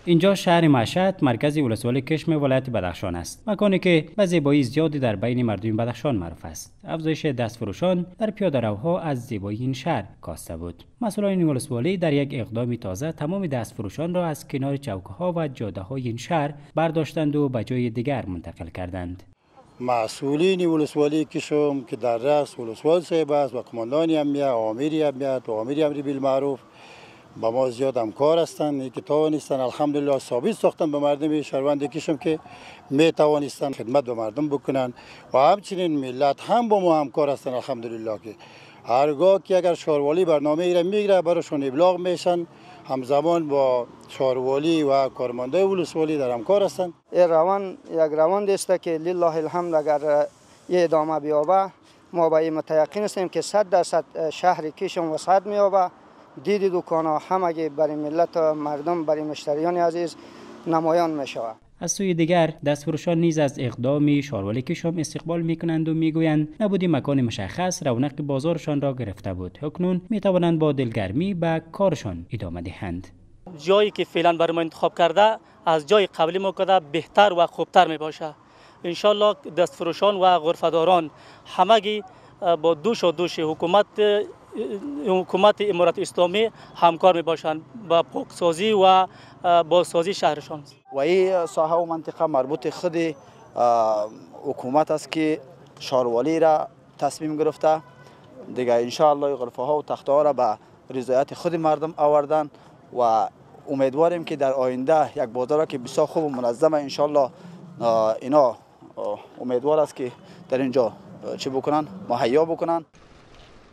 اینجا شهر مشهد مرکز ولسوالی کشم ولایت بدخشان است، مکانی که به زیبایی زیادی در بین مردم بدخشان معروف است. افزایش دستفروشان در پیاده‌روها از زیبایی این شهر کاسته بود. مسئولان ولسوالی در یک اقدام تازه تمام دستفروشان را از کنار چوک‌ها و جاده‌های این شهر برداشتند و به جای دیگر منتقل کردند. مسئولین ولسوالی کشم که در رأس ولسوال صاحب است و قماندان امنیت، آمری امنیت و آمری امر بالمعروف با ما زیاد همکار هستند که توانستند الحمدلله ثابت ساختن به مردم شهروند کشم که می توانستند خدمت به مردم بکنند و همچنین ملت هم با ما همکار هستند الحمدلله که هرگاه که اگر شهروالی برنامه ای را میگیره براشون ابلاغ میشن، همزمان با شهروالی و کارمندای ولسوالی در همکار هستند. این روان یک روان است که لله الحمد اگر یه ادامه بیابه ما به این متیقن هستیم که 100% شهر کشم وسعت میابه. دید دکان‌ها همگی برای ملت و مردم، برای مشتریان عزیز نمایان میشود. از سوی دیگر دستفروشان نیز از اقدام شهروالی کشم استقبال میکنند و میگویند نبودی مکان مشخص رونق بازارشان را گرفته بود. اکنون میتوانند با دلگرمی به کارشان ادامه دهند. جایی که فعلا برای ما انتخاب کرده از جای قبلی ما کرده بهتر و خوبتر می باشه. انشالله دستفروشان و غرفه‌داران همگی با دوش حکومت امارات اسلامی همکار می باشند با پاکسازی و بازسازی شهرشان. و این ساحه و منطقه مربوط خود حکومت است که شهروالی را تصمیم گرفته دیگه انشاءالله غرفه ها و تخته ها را به رضایت خود مردم آوردن و امیدواریم که در آینده یک بازار که بسیار خوب و منظمه انشاءالله اینا امیدوار است که در اینجا چی بکنن مهیا بکنن.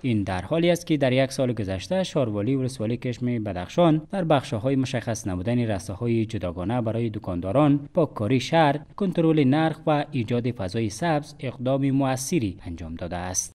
این در حالی است که در یک سال گذشته شهروالی ولسوالی کشم بدخشان در بخش‌های مشخص نمودن رسته‌های جداگانه برای دکانداران، پاککاری شهر، کنترل نرخ و ایجاد فضای سبز اقدام مؤثری انجام داده است.